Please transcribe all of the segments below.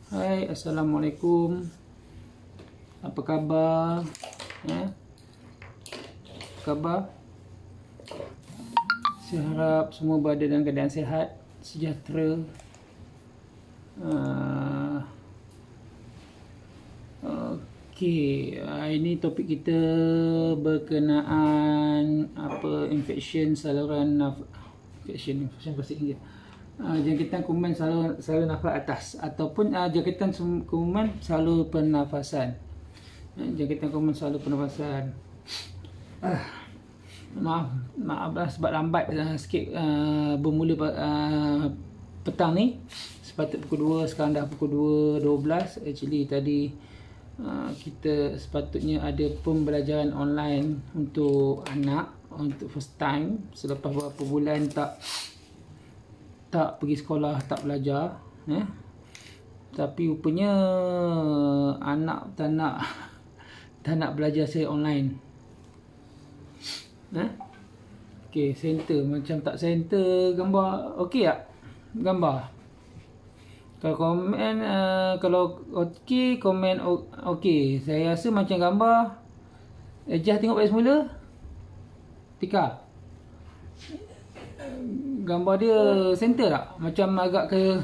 Hai, Assalamualaikum. Apa khabar? Ya, apa khabar? Saya harap semua berada dalam keadaan sihat, sejahtera. Okey, ini topik kita berkenaan infection saluran infection bahasa Inggeris. Jangkitan kuman saluran nafas atas ataupun jangkitan kuman saluran pernafasan. Jangkitan kuman saluran pernafasan. Maaf sebab lambat sikit bermula petang ni. Sepatut pukul 2, sekarang dah pukul 2.12. Actually tadi kita sepatutnya ada pembelajaran online untuk anak, untuk first time selepas beberapa bulan tak pergi sekolah, tak belajar, tapi rupanya anak tak nak belajar secara online. Okey, center macam tak center gambar okey tak gambar? Kalau komen kalau okey, komen okey. Saya rasa macam gambar. Ejah tengok balik semula. Tika, gambar dia center tak? Macam agak ke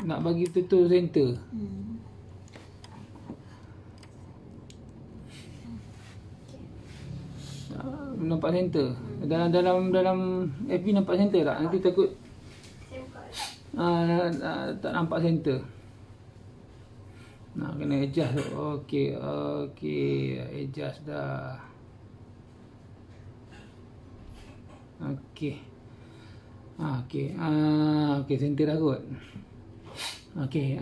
nak bagi betul-betul center. Nampak center. Dalam FB nampak center tak? Nanti takut tak nampak center. Kena adjust tu. Okey, adjust dah. Okey, center dah kot. Okey,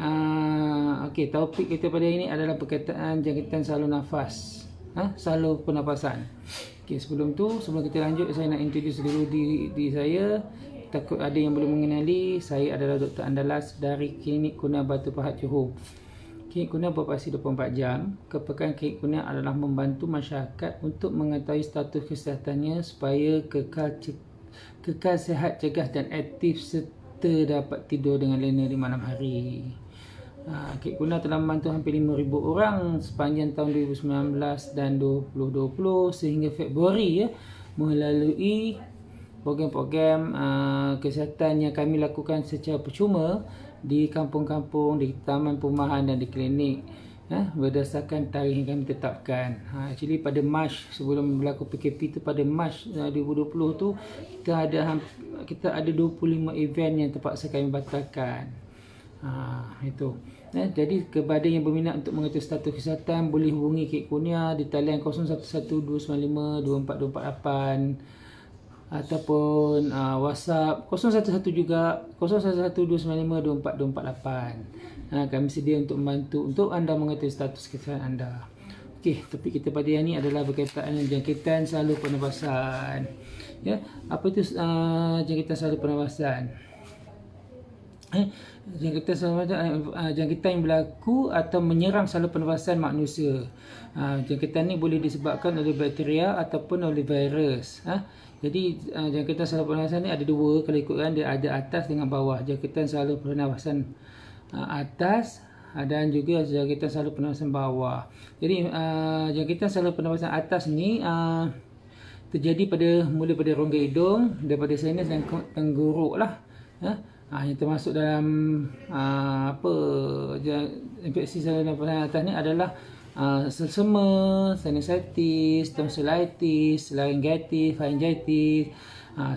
topik kita pada hari ini adalah perkataan jangkitan saluran nafas. Saluran pernafasan. Okey, sebelum kita lanjut, saya nak introduce dulu diri saya. Takut ada yang belum mengenali, saya adalah Dr. Andalas dari Klinik Kurnia Batu Pahat Johor. Klinik Kurnia beroperasi 24 jam. Kepekaan Klinik Kurnia adalah membantu masyarakat untuk mengetahui status kesihatannya supaya kekal sihat, cegah dan aktif serta dapat tidur dengan lena di malam hari. Klinik Kurnia telah membantu hampir 5,000 orang sepanjang tahun 2019 dan 2020 sehingga Februari melalui program-program kesihatan yang kami lakukan secara percuma di kampung-kampung, di taman perumahan dan di klinik berdasarkan tarikh yang kami tetapkan. Actually pada Mac sebelum berlaku PKP tu, pada Mac 2020 tu kita ada 25 event yang terpaksa kami batalkan. Itu. Jadi kepada yang berminat untuk mengetahui status kesihatan, boleh hubungi Klinik Kurnia di talian 0112952428 ataupun WhatsApp 011 juga 0112952428. Kami sedia untuk membantu untuk anda mengetahui status kesihatan anda. Okey, topik kita pada hari ini adalah berkaitan dengan jangkitan saluran pernafasan. Apa itu jangkitan saluran pernafasan? Jangkitan yang berlaku atau menyerang saluran pernafasan manusia. Jangkitan ni boleh disebabkan oleh bakteria ataupun oleh virus. Jadi jangkitan saluran pernafasan ni ada dua kalau ikutkan, dia ada atas dengan bawah. Jangkitan saluran pernafasan atas dan juga jangkitan saluran pernafasan bawah. Jadi jangkitan saluran pernafasan atas ni terjadi mula pada rongga hidung, daripada sinus dan tenggorok lah. Yang termasuk dalam infeksi saluran pernafasan atas ni adalah selsema, sinusitis, tonsillitis, laryngitis, pharyngitis.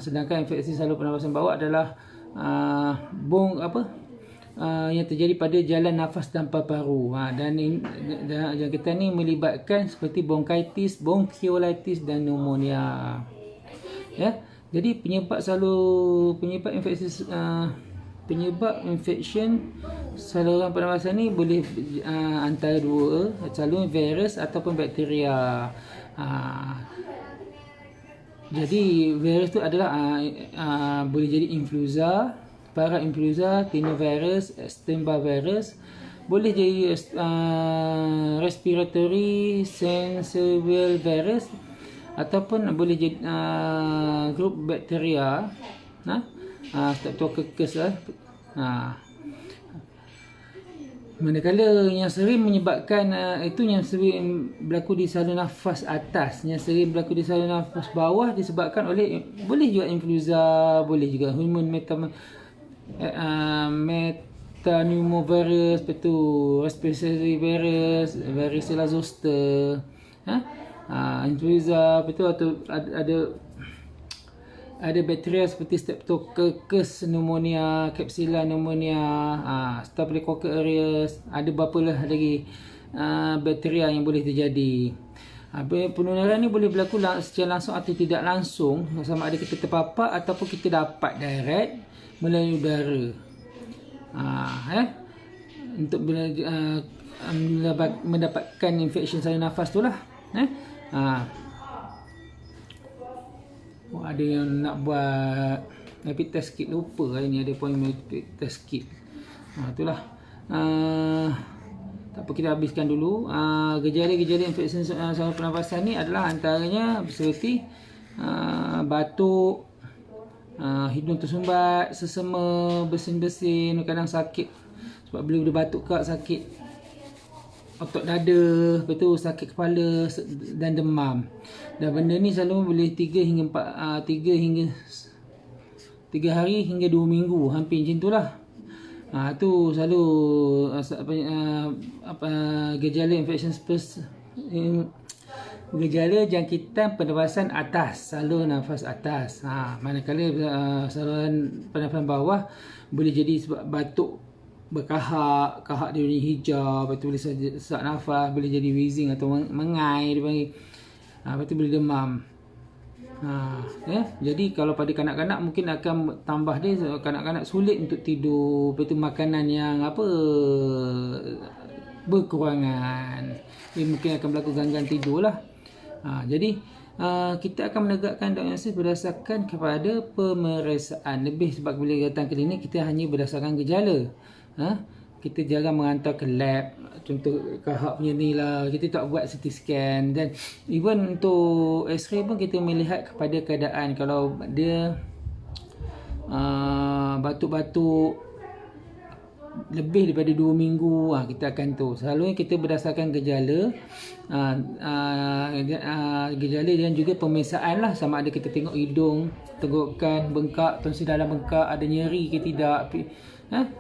Sedangkan infeksi saluran pernafasan bawah adalah yang terjadi pada jalan nafas dan paru-paru. Dan jangkitan ni melibatkan seperti bronkitis, bronchiolitis dan pneumonia. Jadi penyebab infection saluran pernafasan ni boleh antara dua, saluran virus ataupun bakteria. Jadi virus tu adalah boleh jadi influenza, parainfluenza, rhinovirus, Epstein-Barr virus. Boleh jadi respiratory syncytial virus ataupun boleh jadi grup bakteria Streptococcus lah. Manakala yang sering menyebabkan itu yang sering berlaku di saluran nafas atas, yang sering berlaku di saluran nafas bawah disebabkan oleh, boleh juga influenza, boleh juga human metapneumovirus, betul, respiratory virus, varicella zoster, influenza, betul, atau ada bakteria seperti Streptococcus pneumonia, Klebsiella pneumonia, Staphylococcus aureus, ada berapa lah lagi bakteria yang boleh terjadi. Penularan ni boleh berlaku secara langsung atau tidak langsung, sama ada kita terpapar ataupun kita dapat direct melalui udara. Untuk mendapatkan infeksi saluran nafas tu lah. Ada yang nak buat rapid test kit, lupa hari ni ada appointment rapid test kit. Itulah. Tak apa, kita habiskan dulu. Gejala-gejala infeksi saluran pernafasan ni adalah antaranya seperti batuk, hidung tersumbat, sesama, bersin-bersin, kadang sakit sebab bila dia batuk sakit otot dada, betul, sakit kepala dan demam. Dan benda ni selalu boleh 3 hari hingga 2 minggu, hampir macam itulah. Tu selalu gejala infection gejala jangkitan pernafasan atas, saluran nafas atas. Manakala saluran pernafasan bawah boleh jadi sebab batuk berkahak, kahak dia warna hijau, lepas tu boleh sesak nafas, boleh jadi wheezing atau mengai dia panggil. Lepas tu boleh demam. Jadi kalau pada kanak-kanak mungkin akan tambah dia, kanak-kanak sulit untuk tidur, lepas tu makanan yang berkurangan, dia mungkin akan berlaku gangguan tidur lah. Jadi kita akan menegakkan diagnosis berdasarkan kepada pemeriksaan lebih, sebab bila datang klinik kita hanya berdasarkan gejala. Kita jarang menghantar ke lab, contoh kahak punya ni lah, kita tak buat CT scan. Dan even untuk x-ray pun kita melihat kepada keadaan. Kalau dia batuk-batuk lebih daripada 2 minggu, kita akan tahu. Selalunya kita berdasarkan gejala, gejala dan juga pemeriksaan lah, sama ada kita tengok hidung, tenggorokan bengkak, tonsil dalam bengkak, ada nyeri ke tidak,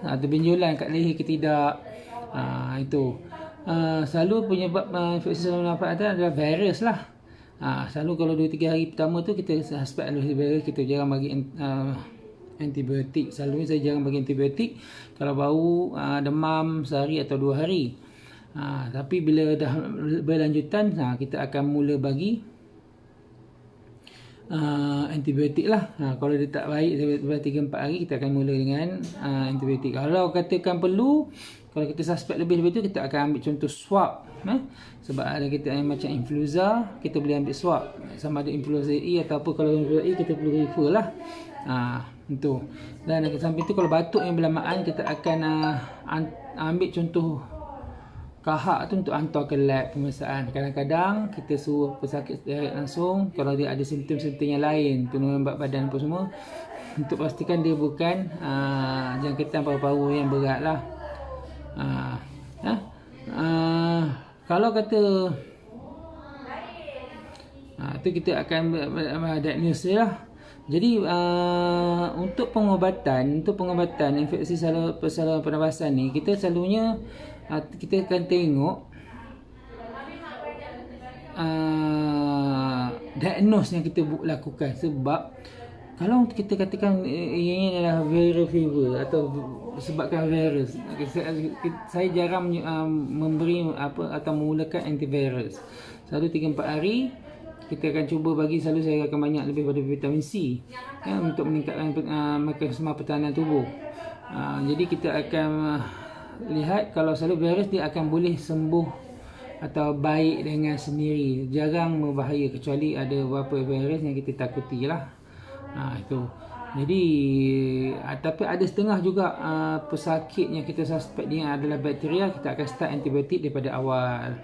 ada benjolan kat leher ke tidak. Itu selalu penyebab infeksi saluran nafas atas adalah virus lah. Selalu kalau 2-3 hari pertama tu kita suspect adalah virus, kita jarang bagi antibiotik. Selalunya saya jarang bagi antibiotik kalau bau demam sehari atau 2 hari. Tapi bila dah berlanjutan, kita akan mula bagi antibiotik lah. Kalau dia tak baik sampai 3-4 hari, kita akan mula dengan antibiotik. Kalau katakan perlu, kalau kita suspect lebih daripada itu, kita akan ambil contoh swab. Sebab ada kita macam influenza, kita boleh ambil swab, sama ada influenza A atau apa. Kalau influenza A, kita perlu refer lah. Itu. Dan sampai itu, kalau batuk yang berlamaan, kita akan ambil contoh kahak tu untuk hantar ke lab pemeriksaan. Kadang-kadang kita suruh pesakit direct langsung kalau dia ada simptom-simptom yang lain, penurunan berat badan apa semua, untuk pastikan dia bukan jangkitan paru-paru yang berat lah. Kalau kata tu kita akan diagnosis lah. Jadi untuk pengobatan infeksi saluran pernafasan ni, kita selalunya kita akan tengok diagnos yang kita lakukan. Sebab kalau kita katakan ianya adalah viral fever atau sebabkan virus, saya jarang memberi atau memulakan antivirus. Selalu 3-4 hari kita akan cuba bagi, selalu saya akan banyak lebih pada vitamin C untuk meningkatkan mekanisme pertahanan tubuh. Jadi kita akan lihat kalau selalu virus dia akan boleh sembuh atau baik dengan sendiri, jarang berbahaya, kecuali ada beberapa virus yang kita takuti lah. Itu. Jadi tapi ada setengah juga pesakit yang kita suspect dia adalah bakteria, kita akan start antibiotik daripada awal.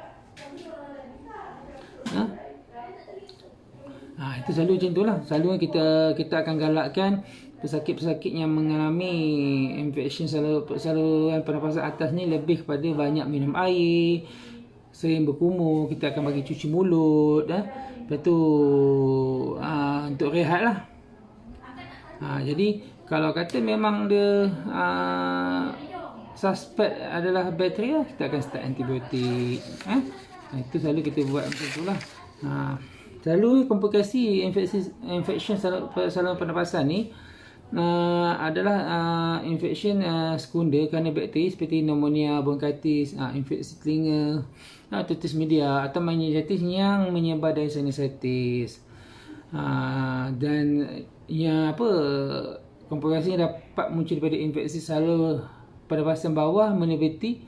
Itu selalu macam tu lah. Selalu kita akan galakkan pesakit-pesakit yang mengalami infection saluran pernafasan atas ni lebih kepada banyak minum air, sering berkumur, kita akan bagi cuci mulut. Lepas tu untuk rehat lah. Jadi kalau kata memang dia suspek adalah bakteria, kita akan start antibiotik. Itu selalu kita buat macam tu lah. Selalu komplikasi infection saluran pernafasan ni adalah infection sekunder kerana bakteri seperti pneumonia, bronkitis, infeksi telinga, otitis media atau meningitis yang menyebar dari sinusitis. Dan yang komplikasi dapat muncul daripada infeksi saluran pernafasan bawah meliputi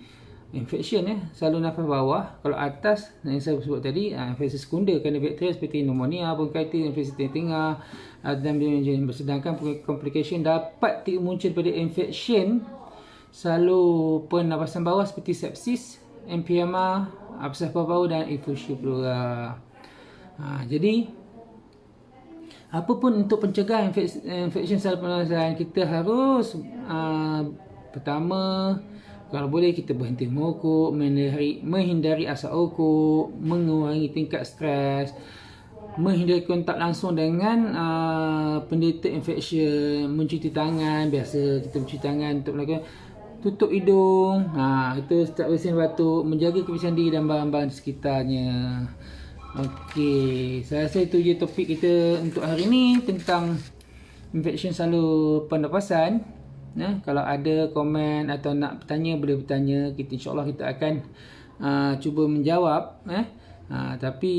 infection saluran nafas bawah. Kalau atas yang saya sebut tadi, infeksi sekunder kerana bakteria seperti pneumonia, bronkitis, infeksi telinga dan sebagainya. Sedangkan komplikasi dapat muncul pada infection saluran pernafasan bawah seperti sepsis, emphysema, absces paru dan infusi pleura. Jadi apapun untuk pencegah infection saluran pernafasan, kita harus pertama, kalau boleh kita berhenti merokok, menghindari asap rokok, mengurangi tingkat stres, menghindari kontak langsung dengan penderita infection, mencuci tangan, biasa kita mencuci tangan untuk melakukan, tutup hidung, itu tak bersin batuk, menjaga kebersihan diri dan barang-barang di sekitarnya. Okey, saya rasa itu je topik kita untuk hari ni tentang infection saluran pernafasan. Kalau ada komen atau nak bertanya, boleh bertanya. InsyaAllah kita akan cuba menjawab. Tapi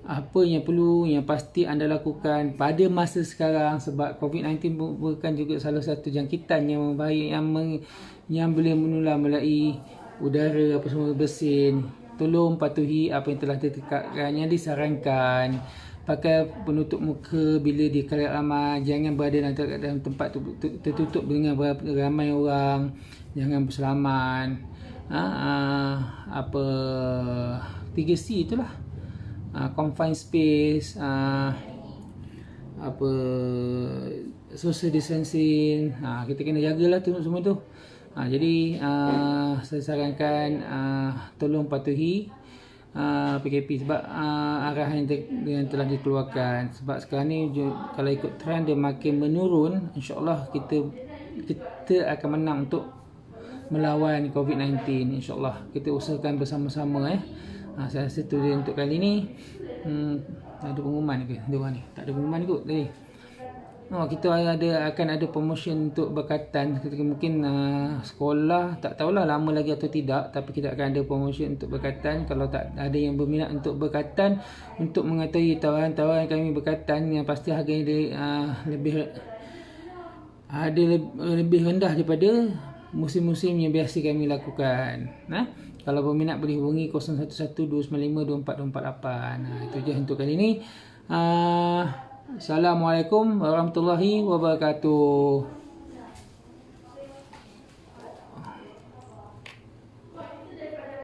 apa yang perlu, yang pasti anda lakukan pada masa sekarang, sebab COVID-19 bukan juga salah satu jangkitan yang berbahaya, yang boleh menular melalui udara apa semua bersin. Tolong patuhi apa yang telah ditetapkan, yang disarankan. Pakai penutup muka bila di khalayak ramai. Jangan berada dalam tempat tertutup dengan ramai orang. Jangan berselaman. 3C itulah. Confined space, social distancing. Kita kena jagalah semua tu. Jadi saya sarankan tolong patuhi PKP sebab arahan yang telah dikeluarkan. Sebab sekarang ni kalau ikut trend dia makin menurun, insyaAllah kita akan menang untuk melawan COVID-19. InsyaAllah kita usahakan bersama-sama. Saya rasa itu dia untuk kali ni. Ada pengumuman ke? Tak ada pengumuman kot tadi. Kita akan ada promotion untuk berkatan. Mungkin sekolah, tak tahulah lama lagi atau tidak, tapi kita akan ada promotion untuk berkatan. Kalau tak ada yang berminat untuk berkatan, untuk mengetahui tawaran-tawaran kami berkatan, yang pasti harganya lebih rendah daripada musim-musim yang biasa kami lakukan. Kalau berminat boleh hubungi 0112952448. Itu je untuk kali ni. Assalamualaikum warahmatullahi wabarakatuh.